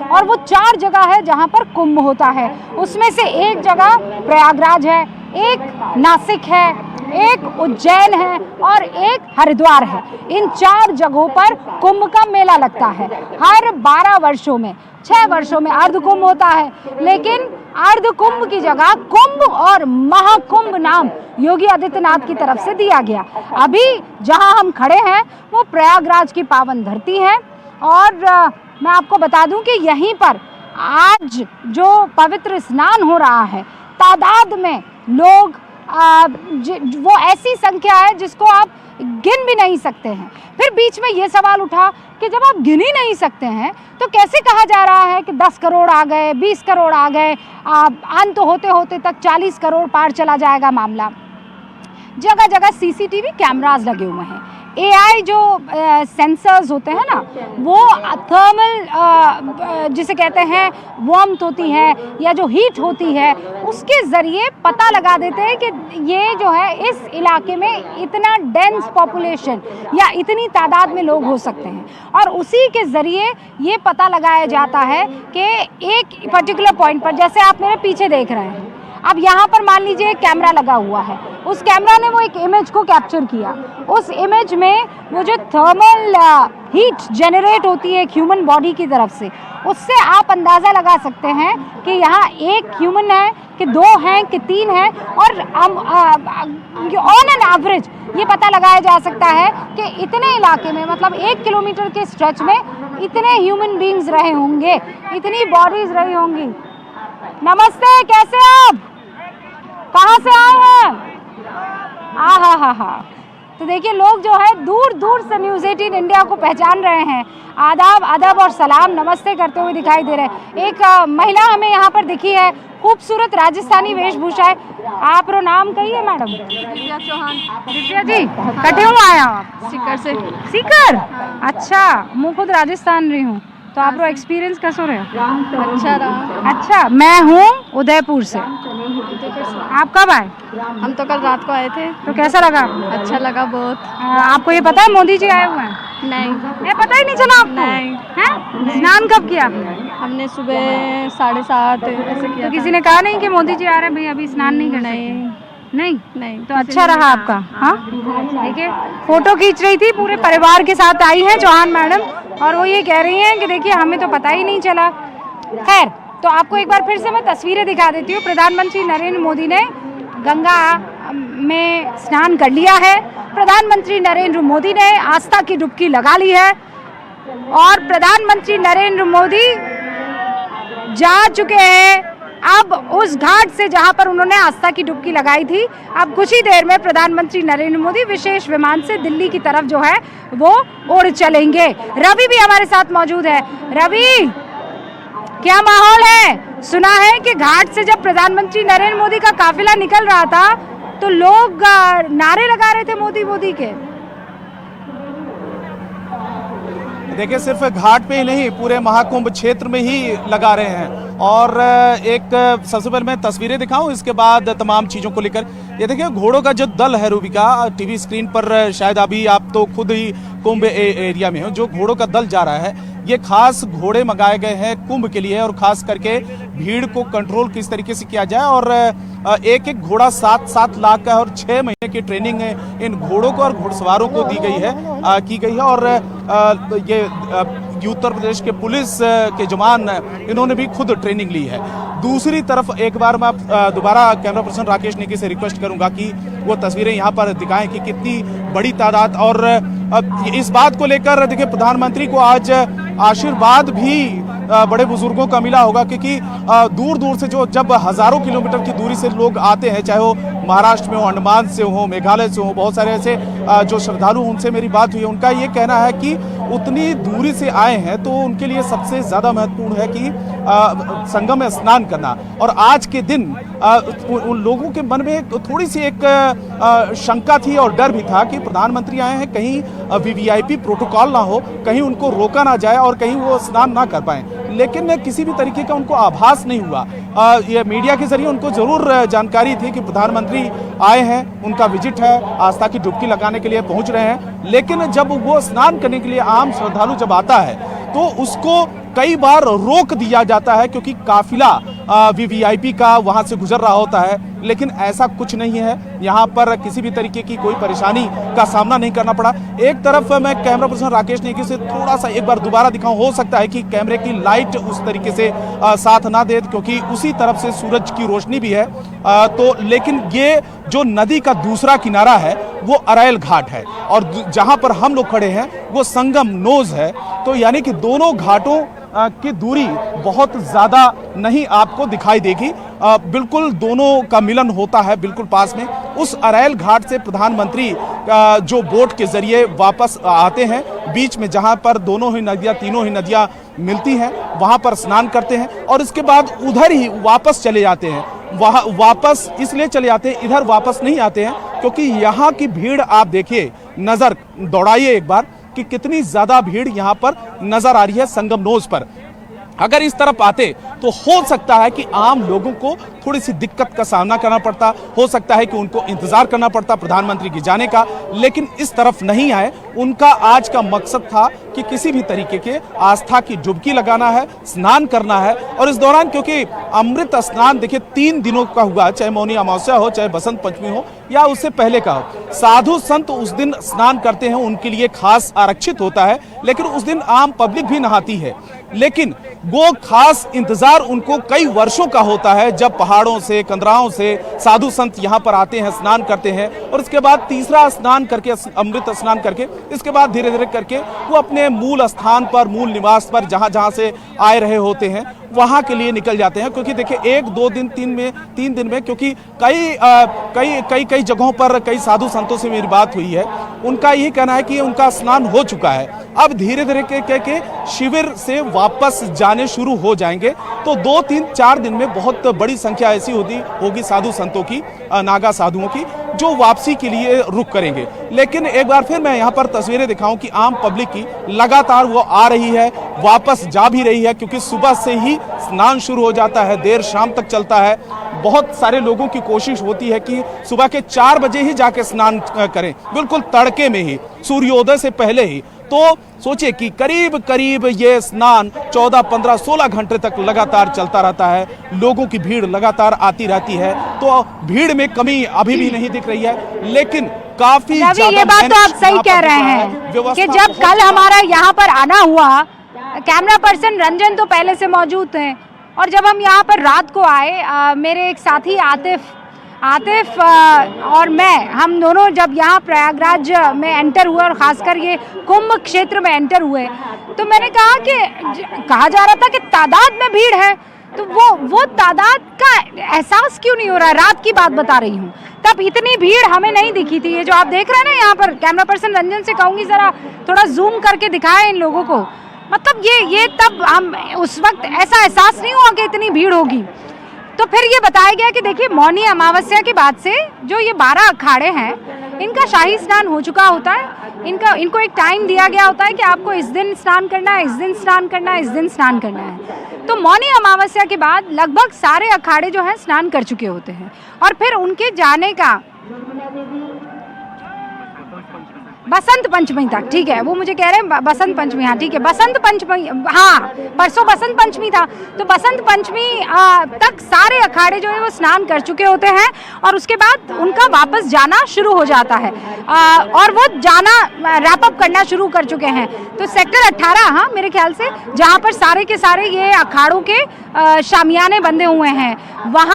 और वो 4 जगह है जहाँ पर कुंभ होता है। उसमें से एक जगह प्रयागराज है, एक नासिक है, एक उज्जैन है और एक हरिद्वार है। इन 4 जगहों पर कुंभ का मेला लगता है। हर 12 वर्षों में, 6 वर्षों में अर्ध कुंभ होता है, लेकिन अर्ध कुंभ की जगह कुंभ और महाकुंभ नाम योगी आदित्यनाथ की तरफ से दिया गया। अभी जहां हम खड़े हैं वो प्रयागराज की पावन धरती है और मैं आपको बता दूं कि यहीं पर आज जो पवित्र स्नान हो रहा है, तादाद में लोग वो ऐसी संख्या है जिसको आप गिन भी नहीं सकते हैं। फिर बीच में ये सवाल उठा कि जब आप गिन ही नहीं सकते हैं तो कैसे कहा जा रहा है कि 10 करोड़ आ गए, 20 करोड़ आ गए, अंत होते होते तक 40 करोड़ पार चला जाएगा मामला। जगह जगह सीसीटीवी कैमरास लगे हुए हैं। एआई जो सेंसर्स होते हैं ना, वो थर्मल जिसे कहते हैं वार्मथ होती है या जो हीट होती है, उसके ज़रिए पता लगा देते हैं कि ये जो है इस इलाके में इतना डेंस पॉपुलेशन या इतनी तादाद में लोग हो सकते हैं और उसी के ज़रिए ये पता लगाया जाता है कि एक पर्टिकुलर पॉइंट पर, जैसे आप मेरे पीछे देख रहे हैं, अब यहाँ पर मान लीजिए एक कैमरा लगा हुआ है, उस कैमरा ने वो एक इमेज को कैप्चर किया। उस इमेज में वो जो थर्मल हीट जनरेट होती है ह्यूमन बॉडी की तरफ से, उससे आप अंदाज़ा लगा सकते हैं कि यहाँ एक ह्यूमन है कि 2 हैं कि 3 हैं और ऑन एन एवरेज ये पता लगाया जा सकता है कि इतने इलाके में, मतलब 1 किलोमीटर के स्ट्रेच में इतने ह्यूमन बींग्स रहे होंगे, इतनी बॉडीज रही होंगी। नमस्ते, कैसे आप, कहाँ से आए हैं? हा। तो देखिए लोग जो है दूर दूर से न्यूज़ 18 इंडिया को पहचान रहे हैं। आदाब आदाब और सलाम नमस्ते करते हुए दिखाई दे रहे हैं। एक महिला हमें यहाँ पर दिखी है, खूबसूरत राजस्थानी वेशभूषा है। आप रो नाम कहिए मैडम? दिव्या चौहान। दिव्या जी, कटे हुए आया आप? सीकर से। सीकर? अच्छा, मैं खुद राजस्थान रही हूँ, तो आप एक्सपीरियंस कैसा रहा? अच्छा रहा। अच्छा, मैं हूँ उदयपुर से। आप कब आए? हम तो कल रात को आए थे। तो कैसा लगा? अच्छा लगा बहुत। आपको ये पता है मोदी जी आए हुए हैं? नहीं, ये पता ही नहीं चला आपको? नहीं। हैं? स्नान कब किया आपने? हमने सुबह 7:30 ऐसे किया। तो किसी ने कहा नहीं कि मोदी जी आ रहे हैं, भाई अभी स्नान नहीं कर सकते? नहीं। तो अच्छा रहा आपका? हाँ, देखिए फोटो खींच रही थी, पूरे परिवार के साथ आई हैं चौहान मैडम, और वो ये कह रही हैं कि देखिए हमें तो पता ही नहीं चला। खैर, तो आपको एक बार फिर से मैं तस्वीरें दिखा देती हूँ। प्रधानमंत्री नरेंद्र मोदी ने गंगा में स्नान कर लिया है। प्रधानमंत्री नरेंद्र मोदी ने आस्था की डुबकी लगा ली है और प्रधानमंत्री नरेंद्र मोदी जा चुके हैं अब उस घाट से जहां पर उन्होंने आस्था की डुबकी लगाई थी। अब कुछ ही देर में प्रधानमंत्री नरेंद्र मोदी विशेष विमान से दिल्ली की तरफ जो है वो उड़ चलेंगे। रवि भी हमारे साथ मौजूद है। रवि, क्या माहौल है? सुना है कि घाट से जब प्रधानमंत्री नरेंद्र मोदी का काफिला निकल रहा था तो लोग नारे लगा रहे थे मोदी मोदी के। देखिए, सिर्फ घाट पे ही नहीं, पूरे महाकुंभ क्षेत्र में ही लगा रहे हैं। और एक सबसे पहले मैं तस्वीरें दिखाऊं, इसके बाद तमाम चीज़ों को लेकर। ये देखिए घोड़ों का जो दल है रूबिका, टीवी स्क्रीन पर शायद अभी आप तो खुद ही कुंभ एरिया में हो, जो घोड़ों का दल जा रहा है, ये खास घोड़े मंगाए गए हैं कुंभ के लिए और खास करके भीड़ को कंट्रोल किस तरीके से किया जाए। और एक एक घोड़ा 7-7 लाख का है और 6 महीने की ट्रेनिंग इन घोड़ों को और घुड़सवारों को दी गई है और ये उत्तर प्रदेश के पुलिस के जवान इन्होंने भी खुद ट्रेनिंग ली है। दूसरी तरफ एक बार मैं दोबारा कैमरा पर्सन राकेश नेगी से रिक्वेस्ट करूंगा कि वो तस्वीरें यहाँ पर दिखाएं कि कितनी बड़ी तादाद। और इस बात को लेकर देखिए प्रधानमंत्री को आज आशीर्वाद भी बड़े बुजुर्गों का मिला होगा, क्योंकि दूर दूर से जो जब हजारों किलोमीटर की दूरी से लोग आते हैं, चाहे वो महाराष्ट्र में हो, अंडमान से हो, मेघालय से हो, बहुत सारे ऐसे जो श्रद्धालु, उनसे मेरी बात हुई है, उनका ये कहना है कि उतनी दूरी से आए हैं तो उनके लिए सबसे ज़्यादा महत्वपूर्ण है कि संगम में स्नान करना। और आज के दिन उन लोगों के मन में थोड़ी सी एक शंका थी और डर भी था कि प्रधानमंत्री आए हैं, कहीं वीवीआईपी प्रोटोकॉल ना हो, कहीं उनको रोका ना जाए और कहीं वो स्नान ना कर पाएं। लेकिन किसी भी तरीके का उनको आभास नहीं हुआ। ये मीडिया के जरिए उनको जरूर जानकारी थी कि प्रधानमंत्री आए हैं, उनका विजिट है, आस्था की डुबकी लगाने के लिए पहुंच रहे हैं। लेकिन जब वो स्नान करने के लिए आम श्रद्धालु जब आता है तो उसको कई बार रोक दिया जाता है क्योंकि काफिला वीवीआईपी का वहां से गुजर रहा होता है, लेकिन ऐसा कुछ नहीं है। यहाँ पर किसी भी तरीके की कोई परेशानी का सामना नहीं करना पड़ा। एक तरफ मैं कैमरा पर्सन राकेश नेगी से थोड़ा सा एक बार दोबारा दिखाऊं, हो सकता है कि कैमरे की लाइट उस तरीके से साथ ना दे क्योंकि उसी तरफ से सूरज की रोशनी भी है। तो लेकिन ये जो नदी का दूसरा किनारा है वो अरैल घाट है और जहां पर हम लोग खड़े हैं वो संगम नोज है। तो यानी कि दोनों घाटों की दूरी बहुत ज़्यादा नहीं आपको दिखाई देगी, बिल्कुल दोनों का मिलन होता है बिल्कुल पास में। उस अरैल घाट से प्रधानमंत्री जो बोट के जरिए वापस आते हैं, बीच में जहां पर दोनों ही नदियां तीनों ही नदियां मिलती हैं वहां पर स्नान करते हैं और इसके बाद उधर ही वापस चले जाते हैं। वहाँ वापस इसलिए चले जाते हैं, इधर वापस नहीं आते हैं क्योंकि यहाँ की भीड़ आप देखिए, नज़र दौड़ाइए एक बार कि कितनी ज्यादा भीड़ यहाँ पर नजर आ रही है संगम नोज पर। अगर इस तरफ आते तो हो सकता है कि आम लोगों को थोड़ी सी दिक्कत का सामना करना पड़ता, हो सकता है कि उनको इंतजार करना पड़ता प्रधानमंत्री के जाने का, लेकिन इस तरफ नहीं आए। उनका आज का मकसद था कि किसी भी तरीके के आस्था की डुबकी लगाना है, स्नान करना है। और इस दौरान क्योंकि अमृत स्नान देखिए 3 दिनों का हुआ, चाहे मौनी अमावस्या हो, चाहे बसंत पंचमी हो या उससे पहले का हो, साधु संत उस दिन स्नान करते हैं, उनके लिए खास आरक्षित होता है, लेकिन उस दिन आम पब्लिक भी नहाती है। लेकिन वो खास इंतजार उनको कई वर्षों का होता है जब पहाड़ों से कंदराओं से साधु संत यहाँ पर आते हैं, स्नान करते हैं और उसके बाद तीसरा स्नान करके, अमृत स्नान करके, इसके बाद धीरे धीरे करके वो अपने मूल स्थान पर, मूल निवास पर जहाँ जहाँ से आए रहे होते हैं वहाँ के लिए निकल जाते हैं। क्योंकि देखिए 1-2 दिन 3 दिन में क्योंकि कई जगहों पर कई साधु संतों से मेरी बात हुई है, उनका यही कहना है कि उनका स्नान हो चुका है, अब धीरे धीरे के शिविर से वापस जाने शुरू हो जाएंगे। तो 2-3-4 दिन में बहुत बड़ी संख्या ऐसी होगी साधु संतों की, नागा साधुओं की, जो वापसी के लिए रुक करेंगे। लेकिन एक बार फिर मैं यहाँ पर तस्वीरें दिखाऊं कि आम पब्लिक की लगातार वो आ रही है, वापस जा भी रही है क्योंकि सुबह से ही स्नान शुरू हो जाता है, देर शाम तक चलता है। बहुत सारे लोगों की कोशिश होती है कि सुबह के 4 बजे ही जाके स्नान करें, बिल्कुल तड़के में ही, सूर्योदय से पहले ही। तो सोचिए कि करीब करीब ये स्नान 14, 15, 16 घंटे तक लगातार चलता रहता है, लोगों की भीड़ लगातार आती रहती है। तो भीड़ में कमी अभी भी नहीं दिख रही है, लेकिन काफी ये बात तो आप सही कह रहे हैं कि जब कल हमारा यहाँ पर आना हुआ, कैमरा पर्सन रंजन तो पहले से मौजूद थे और जब हम यहाँ पर रात को आए, मेरे एक साथी आतिफ और मैं, हम दोनों जब यहाँ प्रयागराज में एंटर हुए और खासकर ये कुंभ क्षेत्र में एंटर हुए, तो मैंने कहा जा रहा था कि तादाद में भीड़ है, तो वो तादाद का एहसास क्यों नहीं हो रहा है? रात की बात बता रही हूँ, तब इतनी भीड़ हमें नहीं दिखी थी। ये जो आप देख रहे हैं ना यहाँ पर, कैमरा पर्सन रंजन से कहूँगी जरा थोड़ा जूम करके दिखाएं इन लोगों को, मतलब ये तब हम उस वक्त ऐसा एहसास नहीं हुआ कि इतनी भीड़ होगी। तो फिर ये बताया गया कि देखिए मौनी अमावस्या के बाद से जो ये 12 अखाड़े हैं, इनका शाही स्नान हो चुका होता है। इनको एक टाइम दिया गया होता है कि आपको इस दिन स्नान करना है, इस दिन स्नान करना है, इस दिन स्नान करना है। तो मौनी अमावस्या के बाद लगभग सारे अखाड़े जो हैं स्नान कर चुके होते हैं और फिर उनके जाने का बसंत पंचमी तक, ठीक है, वो मुझे कह रहे हैं बसंत पंचमी, हाँ ठीक है, बसंत पंचमी, हाँ परसों बसंत पंचमी था, तो बसंत पंचमी तक सारे अखाड़े जो है वो स्नान कर चुके होते हैं और उसके बाद उनका वापस जाना शुरू हो जाता है और वो जाना रैप अप करना शुरू कर चुके हैं। तो सेक्टर 18, हाँ मेरे ख्याल से, जहाँ पर सारे के सारे ये अखाड़ों के शामियाने बंधे हुए हैं, वहाँ